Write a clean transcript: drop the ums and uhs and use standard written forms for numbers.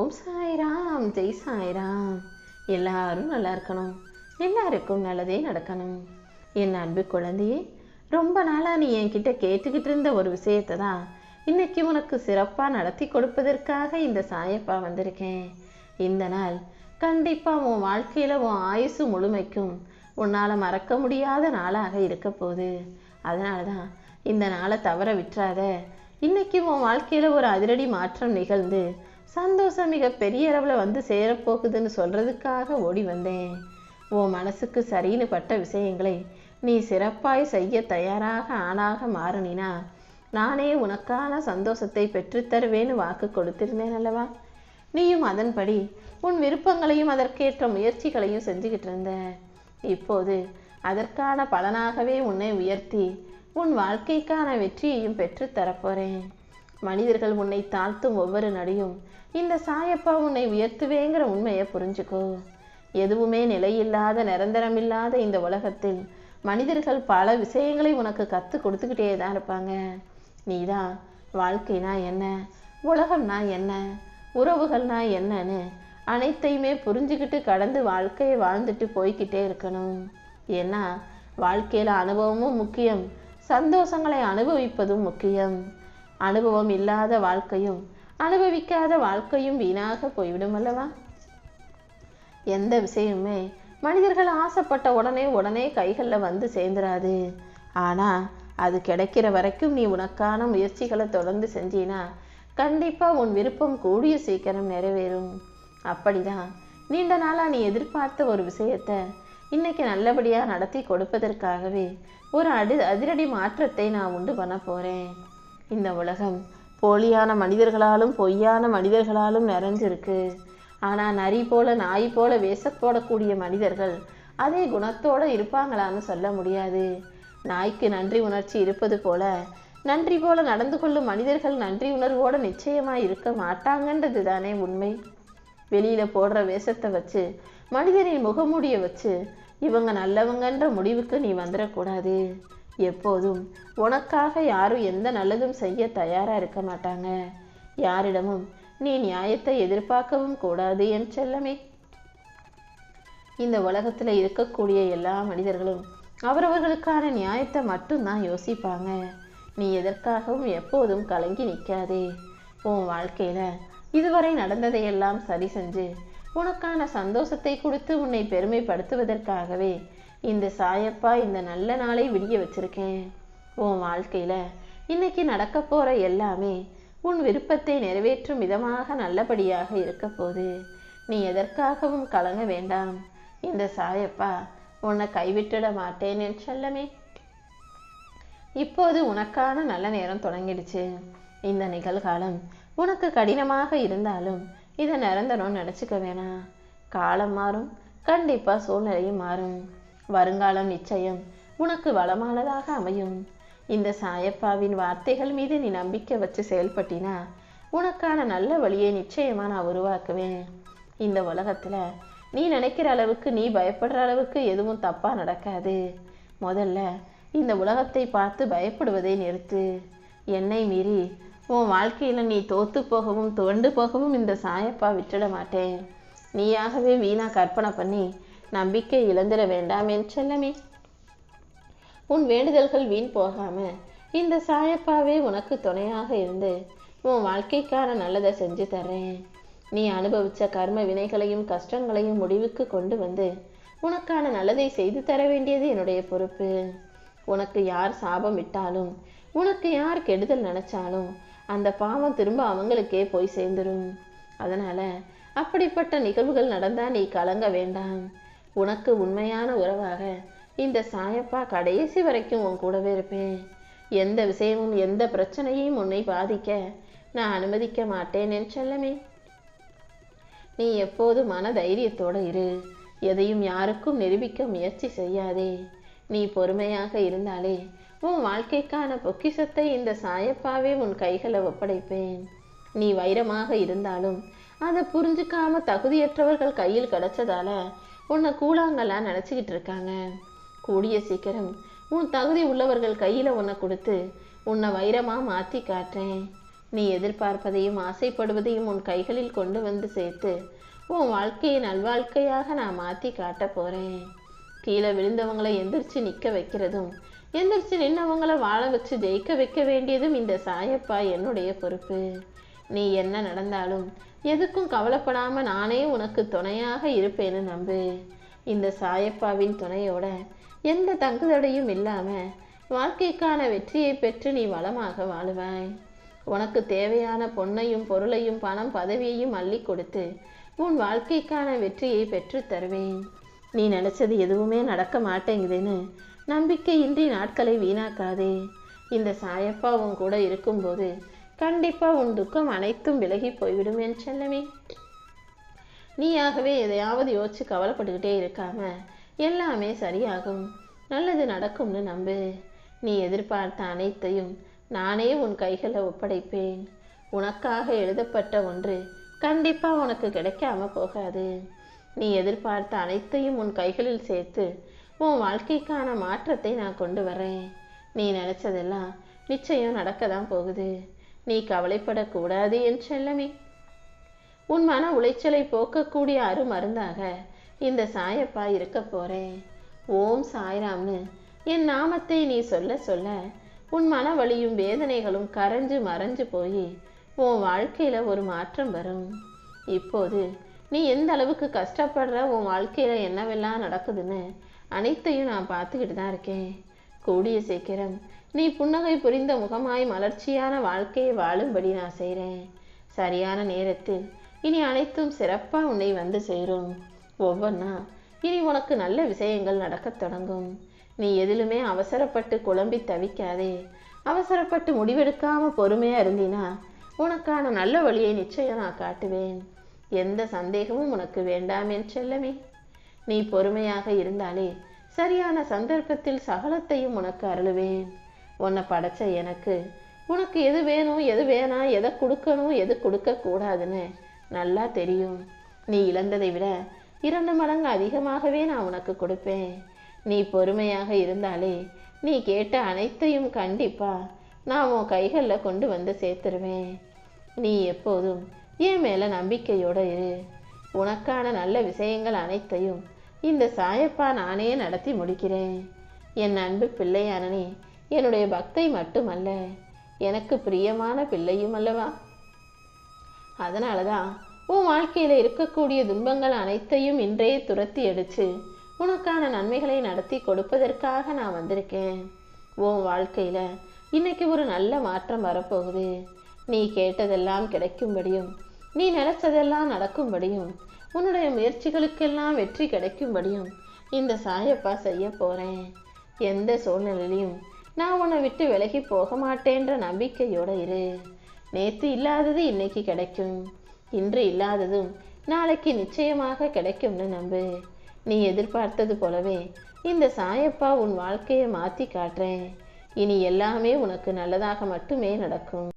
ஓம் சாய்ராம், ஜெய் சாய்ராம். எல்லாரும் நல்லா இருக்கணும், எல்லாருக்கும் நல்லதே நடக்கணும். என் அன்பு குழந்தையே, ரொம்ப நாளாக நீ என்கிட்ட கேட்டுக்கிட்டு இருந்த ஒரு விஷயத்தை தான் இன்னைக்கு உனக்கு சிறப்பாக நடத்தி கொடுப்பதற்காக இந்த சாயப்பா வந்திருக்கேன். இந்த நாள் கண்டிப்பாக உன் வாழ்க்கையில் உன் ஆயுசு முழுமைக்கும் உன்னால் மறக்க முடியாத நாளாக இருக்க போகுது. அதனால தான் இந்த நாளை தவற விட்டுறாத. இன்னைக்கு உன் வாழ்க்கையில் ஒரு அதிரடி மாற்றம் நிகழ்ந்து சந்தோஷம் மிக பெரிய அளவில் வந்து சேரப்போகுதுன்னு சொல்கிறதுக்காக ஓடி வந்தேன். உன் மனசுக்கு சரின்னு பட்ட விஷயங்களை நீ சிறப்பாய் செய்ய தயாராக ஆளாக மாறினா நானே உனக்கான சந்தோஷத்தை பெற்றுத்தருவேன்னு வாக்கு கொடுத்திருந்தேன் அல்லவா? நீயும் அதன்படி உன் விருப்பங்களையும் அதற்கேற்ற முயற்சிகளையும் செஞ்சுக்கிட்டு இருந்த. இப்போது அதற்கான பலனாகவே உன்னை உயர்த்தி உன் வாழ்க்கைக்கான வெற்றியையும் பெற்றுத்தரப்போறேன். மனிதர்கள் உன்னை தாழ்த்தும் ஒவ்வொரு நடியும் இந்த சாயப்பா உன்னை உயர்த்துவேங்கிற உண்மையை புரிஞ்சுக்கோ. எதுவுமே நிலையில்லாத நிரந்தரமில்லாத இந்த உலகத்தில் மனிதர்கள் பல விஷயங்களை உனக்கு கற்றுக் கொடுத்துக்கிட்டே தான் இருப்பாங்க. நீதான் வாழ்க்கைனா என்ன, உலகம்னா என்ன, உறவுகள்னா என்னன்னு அனைத்தையுமே புரிஞ்சுக்கிட்டு கடந்து வாழ்க்கையை வாழ்ந்துட்டு போய்கிட்டே இருக்கணும். ஏன்னா வாழ்க்கையில் அனுபவமும் முக்கியம், சந்தோஷங்களை அனுபவிப்பதும் முக்கியம். அனுபவம் இல்லாத வாழ்க்கையும் அனுபவிக்காத வாழ்க்கையும் வீணாக போய்விடும் அல்லவா? எந்த விஷயமுமே மனிதர்கள் ஆசைப்பட்ட உடனே கைகளில் வந்து சேர்ந்துராது. ஆனால் அது கிடைக்கிற வரைக்கும் நீ உனக்கான முயற்சிகளை தொடர்ந்து செஞ்சினா கண்டிப்பாக உன் விருப்பம் கூடிய சீக்கிரம் நிறைவேறும். அப்படிதான் நீண்ட நாளாக நீ எதிர்பார்த்த ஒரு விஷயத்தை இன்னைக்கு நல்லபடியாக நடத்தி கொடுப்பதற்காகவே ஒரு அதிரடி மாற்றத்தை நான் உண்டு பண்ண போகிறேன். இந்த உலகம் போலியான மனிதர்களாலும் பொய்யான மனிதர்களாலும் நிறைஞ்சிருக்கு. ஆனால் நரி போல நாய் போல வேஷம் போடக்கூடிய மனிதர்கள் அதே குணத்தோடு இருப்பாங்களான்னு சொல்ல முடியாது. நாய்க்கு நன்றி உணர்ச்சி இருப்பது போல நன்றி போல நடந்து கொள்ளும் மனிதர்கள் நன்றி உணர்வோடு நிச்சயமாக இருக்க மாட்டாங்கன்றது தானே உண்மை. வெளியில் போடுற வேஷத்தை வச்சு மனிதனின் முகமூடியை வச்சு இவங்க நல்லவங்கன்ற முடிவுக்கு நீ வந்துடக்கூடாது. எப்போதும் உனக்காக யாரும் எந்த நல்லதும் செய்ய தயாராக இருக்க மாட்டாங்க. யாரிடமும் நீ நியாயத்தை எதிர்பார்க்கவும் கூடாது என் செல்லமே. இந்த உலகத்தில் இருக்கக்கூடிய எல்லா மனிதர்களும் அவரவர்களுக்கான நியாயத்தை மட்டும்தான் யோசிப்பாங்க. நீ எதற்காகவும் எப்போதும் கலங்கி நிற்காதே. உன் வாழ்க்கையில் இதுவரை நடந்ததையெல்லாம் சரி செஞ்சு உனக்கான சந்தோஷத்தை கொடுத்து உன்னை பெருமைப்படுத்துவதற்காகவே இந்த சாயப்பா இந்த நல்ல நாளை விடிய வச்சிருக்கேன். உன் வாழ்க்கையில் இன்னைக்கு நடக்க போகிற எல்லாமே உன் விருப்பத்தை நிறைவேற்றும் விதமாக நல்லபடியாக இருக்க போது. நீ எதற்காகவும் கலங்க வேண்டாம். இந்த சாயப்பா உன்னை கைவிட்டுட மாட்டேன் என் செல்லமே. இப்போது உனக்கான நல்ல நேரம் தொடங்கிடுச்சு. இந்த நிகழ்காலம் உனக்கு கடினமாக இருந்தாலும் இதை நிரந்தரம் நினச்சிக்க வேணாம். காலம் மாறும், கண்டிப்பாக சூழ்நிலையும் மாறும். வருங்காலம் நிச்சயம் உனக்கு வளமானதாக அமையும். இந்த சாயப்பாவின் வார்த்தைகள் மீது நீ நம்பிக்கை வச்சு செயல்பட்டினா உனக்கான நல்ல வழியை நிச்சயமாக நான் உருவாக்குவேன். இந்த உலகத்தில் நீ நினைக்கிற அளவுக்கு, நீ பயப்படுற அளவுக்கு எதுவும் தப்பாக நடக்காது. முதல்ல இந்த உலகத்தை பார்த்து பயப்படுவதை நிறுத்து. என்னை மீறி உன் வாழ்க்கையில் நீ தோத்து போகவும் துவண்டு போகவும் இந்த சாயப்பா விட்டுட மாட்டேன். நீயாகவே வீணா கற்பனை பண்ணி நம்பிக்கை இழந்துட வேண்டாம் என் செல்லமே. உன் வேண்டுதல்கள் வீண் போகாம இந்த சாயப்பாவே உனக்கு துணையாக இருந்து உன் வாழ்க்கைக்கான நல்லதை செஞ்சு தர்றேன். நீ அனுபவிச்ச கர்ம வினைகளையும் கஷ்டங்களையும் முடிவுக்கு கொண்டு வந்து உனக்கான நல்லதை செய்து தர வேண்டியது என்னுடைய பொறுப்பு. உனக்கு யார் சாபம் விட்டாலும், உனக்கு யார் கெடுதல் நினைச்சாலும் அந்த பாவம் திரும்ப அவங்களுக்கே போய் சேர்ந்துடும். அதனால அப்படிப்பட்ட நிகழ்வுகள் நடந்தா நீ கலங்க வேண்டாம். உனக்கு உண்மையான உறவாக இந்த சாயப்பா கடைசி வரைக்கும் உன் கூடவே இருப்பேன். எந்த விஷயமும் எந்த பிரச்சனையும் உன்னை பாதிக்க நான் அனுமதிக்க மாட்டேன் என் செல்லமே. நீ எப்போது மன தைரியத்தோடு இரு. எதையும் யாருக்கும் நிரூபிக்க முயற்சி செய்யாதே. நீ பொறுமையாக இருந்தாலே உன் வாழ்க்கைக்கான பொக்கிஷத்தை இந்த சாயப்பாவே உன் கைகளை ஒப்படைப்பேன். நீ வைரமாக இருந்தாலும் அதை புரிஞ்சுக்காம தகுதியற்றவர்கள் கையில் கிடைச்சதால உன்னை கூழாங்கல்லாம் நினச்சிக்கிட்டு இருக்காங்க. கூடிய சீக்கிரம் உன் தகுதி உள்ளவர்கள் கையில் உன்னை கொடுத்து உன்னை வைரமாக மாற்றி காட்டுறேன். நீ எதிர்பார்ப்பதையும் ஆசைப்படுவதையும் உன் கைகளில் கொண்டு வந்து சேர்த்து உன் வாழ்க்கையை நல்வாழ்க்கையாக நான் மாற்றி காட்ட போகிறேன். கீழே விழுந்தவங்களை எந்திரிச்சு நிற்க வைக்கிறதும் எந்திரிச்சு நின்னவங்களை வாழ வச்சு ஜெயிக்க வைக்க வேண்டியதும் இந்த சாயப்பா என்னுடைய பொறுப்பு. நீ என்ன நடந்தாலும் எதுக்கும் கவலைப்படாம நானே உனக்கு துணையாக இருப்பேன்னு நம்பு. இந்த சாயப்பாவின் துணையோட எந்த தங்குதடையும் இல்லாம வாழ்க்கைக்கான வெற்றியை பெற்று நீ வளமாக வாழுவாய். உனக்கு தேவையான பொன்னையும் பொருளையும் பணம் பதவியையும் அள்ளி கொடுத்து உன் வாழ்க்கைக்கான வெற்றியை பெற்று தருவேன். நீ நினைச்சது எதுவுமே நடக்க மாட்டேங்குதுன்னு நம்பிக்கையின்றி நாட்களை வீணாக்காதே. இந்த சாயப்பா உன் கூட இருக்கும்போது கண்டிப்பா உன் துக்கம் அனைத்தும் விலகி போய்விடும் என் செல்லமே. நீயாகவே எதையாவது யோசிச்சு கவலைப்பட்டுக்கிட்டே இருக்காம எல்லாமே சரியாகும், நல்லது நடக்கும்னு நம்பு. நீ எதிர்பார்த்த அனைத்தையும் நானே உன் கைகளை ஒப்படைப்பேன். உனக்காக எழுதப்பட்ட ஒன்று கண்டிப்பா உனக்கு கிடைக்காம போகாது. நீ எதிர்பார்த்த அனைத்தையும் உன் கைகளில் சேர்த்து உன் வாழ்க்கைக்கான மாற்றத்தை நான் கொண்டு வரேன். நீ நினைச்சதெல்லாம் நிச்சயம் நடக்கதான் போகுது. நீ கவலைப்படக்கூடாது என் செல்லமே. உன் மன உளைச்சலை போக்கக்கூடிய அருமருந்தாக இந்த சாயப்பா இருக்க போறேன். ஓம் சாய்ராம்னு என் நாமத்தை நீ சொல்ல சொல்ல உன் மன வலியும் வேதனைகளும் கரைஞ்சு மறைஞ்சு போய் உன் வாழ்க்கையில ஒரு மாற்றம் வரும். இப்போது நீ எந்த அளவுக்கு கஷ்டப்படுற, உன் வாழ்க்கையில என்னவெல்லாம் நடக்குதுன்னு அனைத்தையும் நான் பார்த்துக்கிட்டு தான் இருக்கேன். கூடிய சீக்கிரம் நீ புன்னகை புரிந்த முகமாய் மலர்ச்சியான வாழ்க்கையை வாழும்படி நான் செய்கிறேன். சரியான நேரத்தில் இனி அனைத்தும் சிறப்பா உன்னை வந்து சேரும். ஒவ்வொன்றா இனி உனக்கு நல்ல விஷயங்கள் நடக்கத் தொடங்கும். நீ எதிலுமே அவசரப்பட்டு குழம்பி தவிக்காதே. அவசரப்பட்டு முடிவெடுக்காம பொறுமையா இருந்தினா உனக்கான நல்ல வழியை நிச்சயம் நான் காட்டுவேன். எந்த சந்தேகமும் உனக்கு வேண்டாம் என் செல்லமே. நீ பொறுமையாக இருந்தாலே சரியான சந்தர்ப்பத்தில் சகலத்தையும் உனக்கு அருளுவேன். உன்னை படைச்ச எனக்கு உனக்கு எது வேணும் எது வேணாம், எதை கொடுக்கணும் எது கொடுக்க கூடாதுன்னு நல்லா தெரியும். நீ இழந்ததை விட 2 மடங்கு அதிகமாகவே நான் உனக்கு கொடுப்பேன். நீ பொறுமையாக இருந்தாலே நீ கேட்ட அனைத்தையும் கண்டிப்பா நான் உன் கைகளில் கொண்டு வந்து சேர்த்துருவேன். நீ எப்போதும் என் மேல நம்பிக்கையோட இரு. உனக்கான நல்ல விஷயங்கள் அனைத்தையும் இந்த சாயப்பா நானே நடத்தி முடிக்கிறேன். என் அன்பு பிள்ளையான நீ என்னுடைய பக்தை மட்டுமல்ல, எனக்கு பிரியமான பிள்ளையும் அல்லவா. அதனாலதான் உன் வாழ்க்கையில இருக்கக்கூடிய துன்பங்கள் அனைத்தையும் இன்றே துரத்தி அடிச்சு உனக்கான நன்மைகளை நடத்தி கொடுப்பதற்காக நான் வந்திருக்கேன். உன் வாழ்க்கையில இன்னைக்கு ஒரு நல்ல மாற்றம் வரப்போகுது. நீ கேட்டதெல்லாம் கிடைக்கும்படியும், நீ நினைச்சதெல்லாம் நடக்கும்படியும், உன்னுடைய முயற்சிகளுக்கெல்லாம் வெற்றி கிடைக்கும்படியும் இந்த சாயப்பா செய்ய போறேன். எந்த சூழ்நிலையிலையும் நான் உன்னை விட்டு விலகி போக மாட்டேன்ற நம்பிக்கையோட இரு. நேற்று இல்லாதது இன்னைக்கு கிடைக்கும், இன்று இல்லாததும் நாளைக்கு நிச்சயமாக கிடைக்கும்னு நம்பு. நீ எதிர்பார்த்தது போலவே இந்த சாயப்பா உன் வாழ்க்கையை மாற்றி காட்டுறேன். இனி எல்லாமே உனக்கு நல்லதாக மட்டுமே நடக்கும்.